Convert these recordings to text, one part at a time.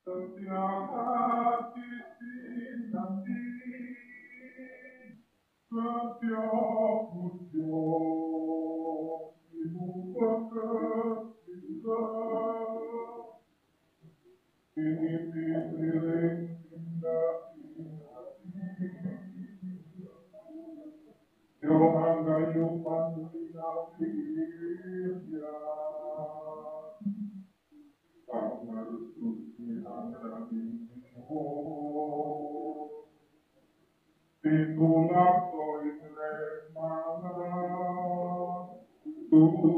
Setia hati sinanti, setiap ujian ibu berkesinggah, ini diriling indah Johan gayu pandina firya, kamar suci anani ho, titulah toile mana tuhi.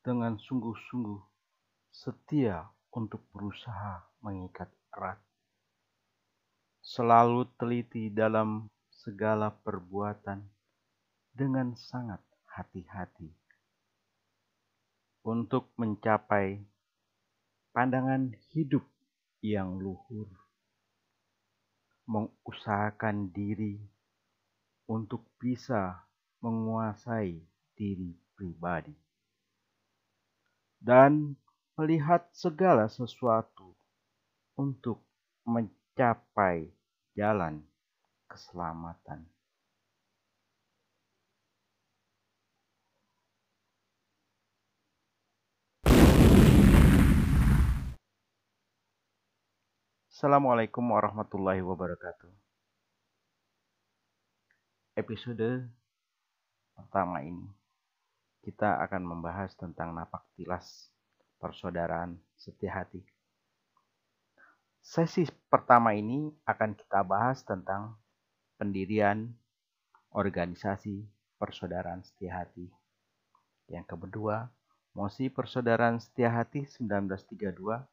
Dengan sungguh-sungguh setia untuk berusaha mengikat erat, selalu teliti dalam segala perbuatan dengan sangat hati-hati untuk mencapai pandangan hidup yang luhur, mengusahakan diri untuk bisa menguasai diri pribadi, dan melihat segala sesuatu untuk mencapai jalan keselamatan. Assalamualaikum warahmatullahi wabarakatuh. Episode pertama ini kita akan membahas tentang napak tilas persaudaraan setia hati. Sesi pertama ini akan kita bahas tentang pendirian organisasi persaudaraan setia hati. Yang kedua, mosi persaudaraan setia hati 1932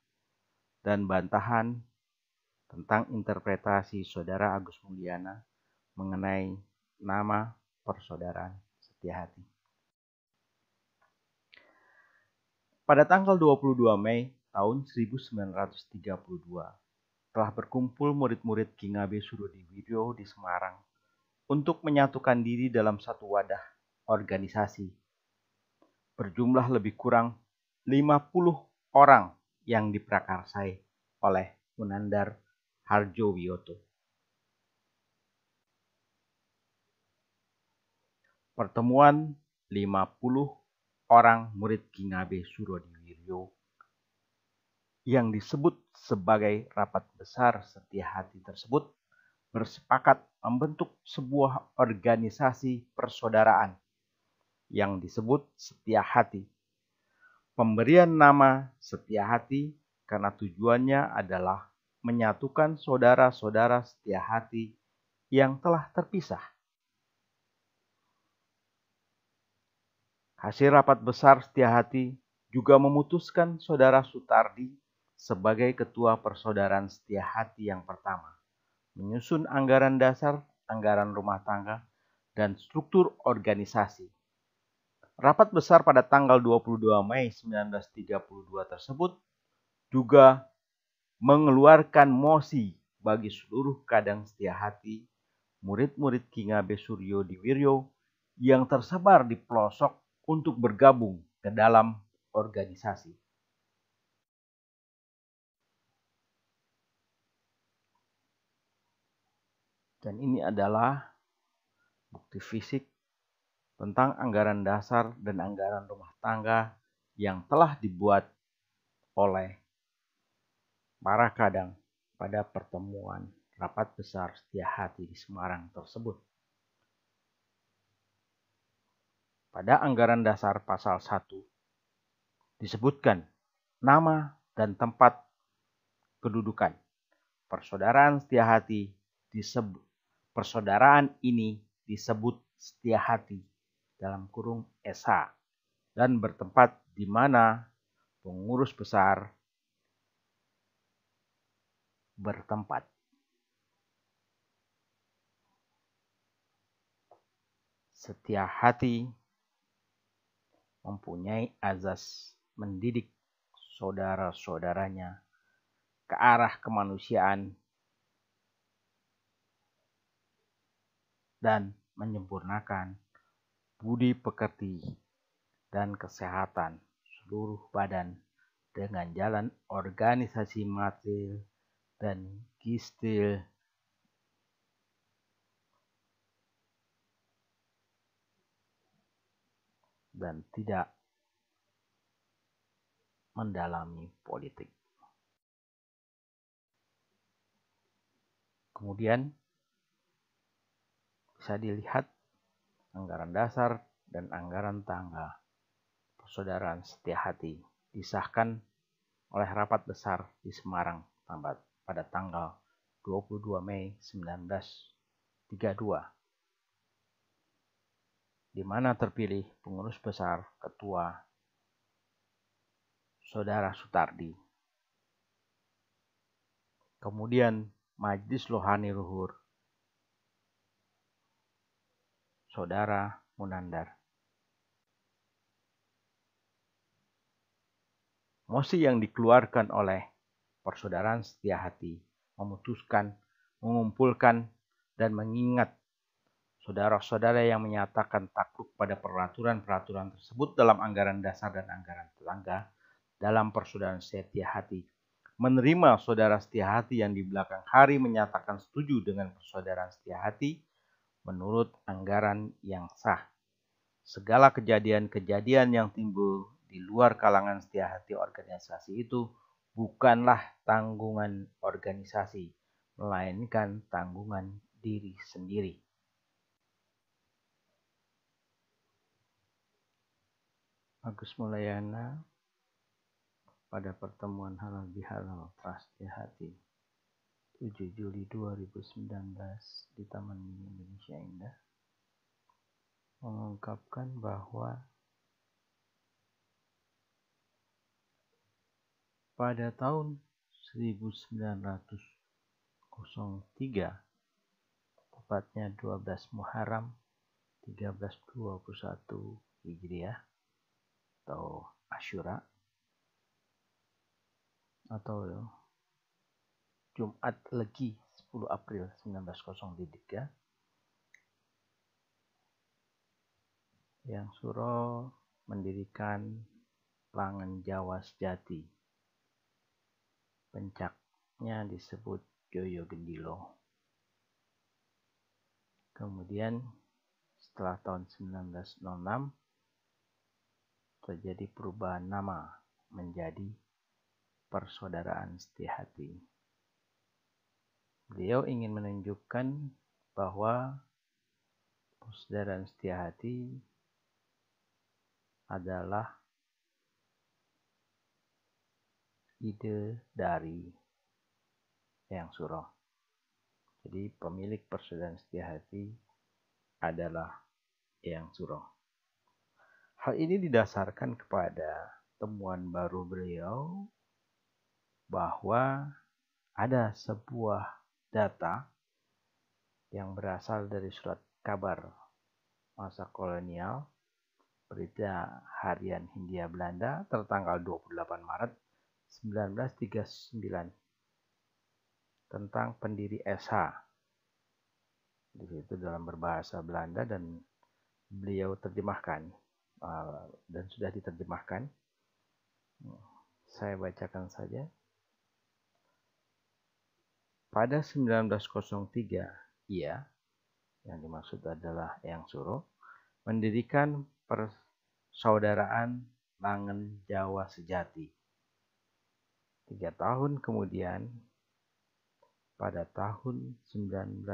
dan bantahan tentang interpretasi Saudara Agus Mulyana mengenai nama persaudaraan setia hati. Pada tanggal 22 Mei tahun 1932, telah berkumpul murid-murid Kingabe Surodiwiryo di Semarang untuk menyatukan diri dalam satu wadah organisasi. Berjumlah lebih kurang 50 orang yang diprakarsai oleh Munandar Hardjowiyoto. Pertemuan 50 orang murid Kingabe Surodiwiryo yang disebut sebagai Rapat Besar Setia Hati tersebut bersepakat membentuk sebuah organisasi persaudaraan yang disebut Setia Hati. Pemberian nama Setia Hati karena tujuannya adalah menyatukan saudara-saudara setia hati yang telah terpisah. Hasil rapat besar setia hati juga memutuskan Saudara Sutardi sebagai ketua persaudaraan setia hati yang pertama, menyusun anggaran dasar, anggaran rumah tangga, dan struktur organisasi. Rapat besar pada tanggal 22 Mei 1932 tersebut juga mengeluarkan mosi bagi seluruh kadang setia hati murid-murid Kingabe Surodiwiryo yang tersebar di pelosok untuk bergabung ke dalam organisasi. Dan ini adalah bukti fisik tentang anggaran dasar dan anggaran rumah tangga yang telah dibuat oleh para kadang pada pertemuan rapat besar setia hati di Semarang tersebut. Pada anggaran dasar pasal 1 disebutkan nama dan tempat kedudukan. Persaudaraan setia hati disebut persaudaraan ini disebut setia hati dalam kurung SH dan bertempat di mana pengurus besar bertempat. Setia hati mempunyai azas mendidik saudara-saudaranya ke arah kemanusiaan dan menyempurnakan budi pekerti, dan kesehatan seluruh badan dengan jalan organisasi material dan gistil dan tidak mendalami politik. Kemudian bisa dilihat anggaran dasar dan anggaran tangga Persaudaraan Setia Hati disahkan oleh rapat besar di Semarang pada tanggal 22 Mei 1932, di mana terpilih pengurus besar ketua Saudara Sutardi. Kemudian Majelis Rohani Luhur Saudara Munandar. Mosi yang dikeluarkan oleh Persaudaraan Setia Hati memutuskan, mengumpulkan, dan mengingat saudara-saudara yang menyatakan takluk pada peraturan-peraturan tersebut dalam anggaran dasar dan anggaran tangga dalam Persaudaraan Setia Hati, menerima saudara setia hati yang di belakang hari menyatakan setuju dengan Persaudaraan Setia Hati menurut anggaran yang sah. Segala kejadian-kejadian yang timbul di luar kalangan setia hati organisasi itu bukanlah tanggungan organisasi, melainkan tanggungan diri sendiri. Agus Mulyana pada pertemuan halal bihalal Setia Hati 7 Juli 2019 di Taman Mini Indonesia Indah mengungkapkan bahwa pada tahun 1903, tepatnya 12 Muharram 1321 Hijriah atau Asyura atau Jumat Legi 10 April 1903, Yang Suro mendirikan Langen Jawa Sejati. Pencaknya disebut Joyo Gendilo. Kemudian setelah tahun 1906 terjadi perubahan nama menjadi Persaudaraan Setia Hati. Beliau ingin menunjukkan bahwa Persaudaraan Setia Hati adalah ide dari Eyang Suro. Jadi pemilik Persaudaraan Setia Hati adalah Eyang Suro. Hal ini didasarkan kepada temuan baru beliau bahwa ada sebuah data yang berasal dari surat kabar masa kolonial Berita Harian Hindia Belanda tertanggal 28 Maret 1939 tentang pendiri SH. Di situ dalam berbahasa Belanda dan beliau terjemahkan dan sudah diterjemahkan. Saya bacakan saja. Pada 1903, ia, yang dimaksud adalah Eyang Suro, mendirikan Persaudaraan Langen Jawa Sejati. 3 tahun kemudian, pada tahun 1906,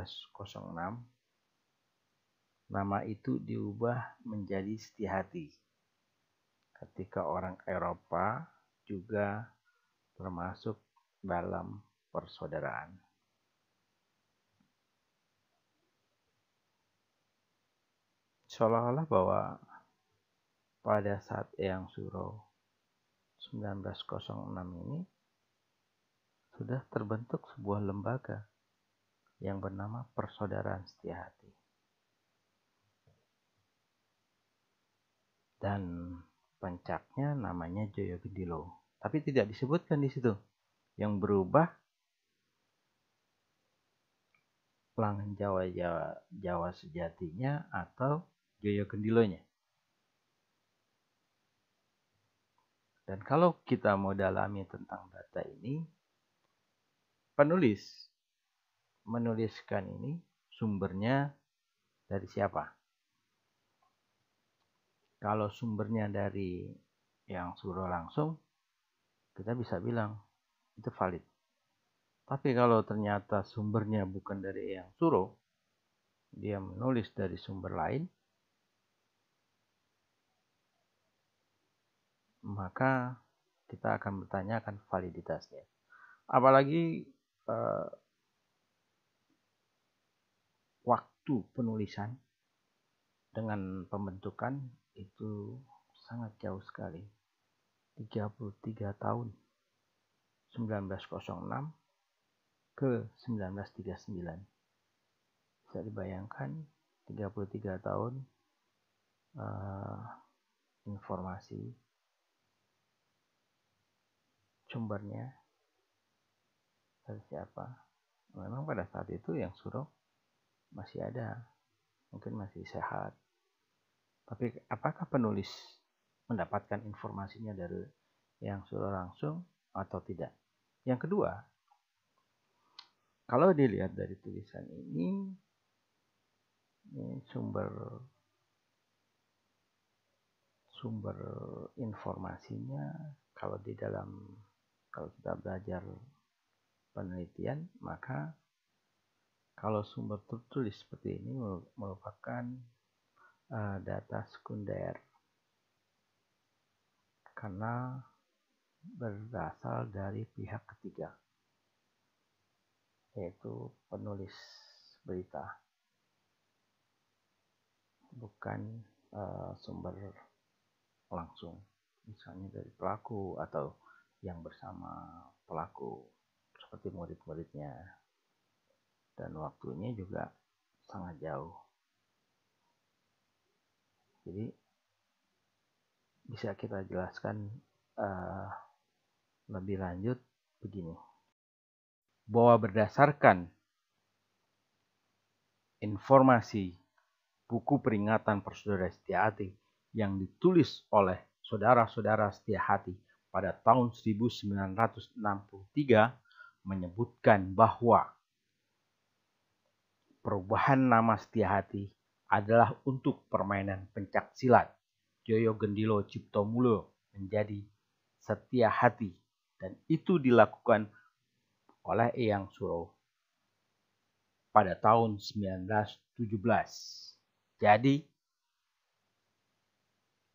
nama itu diubah menjadi Setia Hati. Ketika orang Eropa juga termasuk dalam persaudaraan. Seolah-olah bahwa pada saat Eyang Suro 1906 ini sudah terbentuk sebuah lembaga yang bernama Persaudaraan Setia Hati. Dan pencaknya namanya Joyo Gendilo. Tapi tidak disebutkan di situ. Yang berubah Langen Jawa Sejatinya atau Joyo Gendilonya. Dan kalau kita mau dalami tentang data ini, penulis menuliskan ini sumbernya dari siapa? Kalau sumbernya dari yang suruh langsung, kita bisa bilang itu valid. Tapi kalau ternyata sumbernya bukan dari yang suruh, dia menulis dari sumber lain, maka kita akan bertanyakan validitasnya. Apalagi waktu penulisan dengan pembentukan itu sangat jauh sekali. 33 tahun. 1906 ke 1939. Bisa dibayangkan 33 tahun informasi sumbernya dari siapa. Memang pada saat itu yang suruh masih ada, mungkin masih sehat. Tapi apakah penulis mendapatkan informasinya dari yang suruh langsung atau tidak? Yang kedua, kalau dilihat dari tulisan ini sumber informasinya, kalau kita belajar penelitian, maka kalau sumber tertulis seperti ini merupakan data sekunder karena berasal dari pihak ketiga, yaitu penulis berita, bukan sumber langsung, misalnya dari pelaku atau yang bersama pelaku seperti murid-muridnya, dan waktunya juga sangat jauh. Jadi bisa kita jelaskan lebih lanjut begini, bahwa berdasarkan informasi buku peringatan Persaudara Setiahati yang ditulis oleh saudara-saudara Setiahati pada tahun 1963 menyebutkan bahwa perubahan nama Setiahati adalah untuk permainan pencak silat. Joyo Gendilo Cipto Mulyo menjadi Setiahati, dan itu dilakukan oleh Eyang Surowo pada tahun 1917. Jadi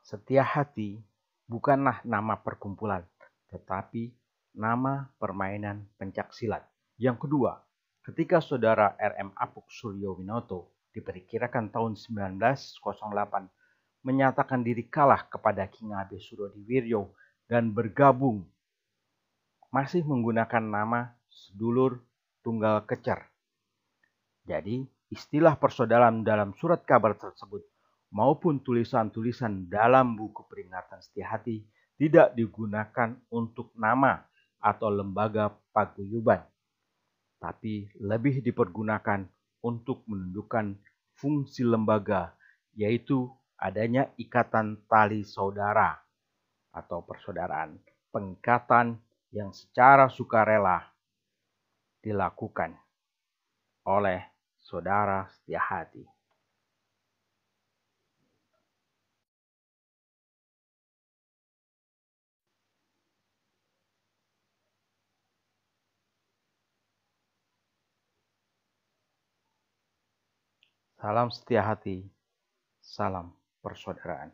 Setiahati bukanlah nama perkumpulan, tetapi nama permainan pencak silat. Yang kedua, ketika saudara R.M. Apuk Suryowinoto diperkirakan tahun 1908 menyatakan diri kalah kepada Ki Ngabé Surodiwiryo dan bergabung, masih menggunakan nama Sedulur Tunggal Kecer. Jadi, istilah persaudaraan dalam surat kabar tersebut maupun tulisan-tulisan dalam buku peringatan Setiahati tidak digunakan untuk nama atau lembaga paguyuban, tapi lebih dipergunakan untuk menunjukkan fungsi lembaga, yaitu adanya ikatan tali saudara atau persaudaraan, pengikatan yang secara sukarela dilakukan oleh saudara Setiahati. Salam Setiahati, salam persaudaraan.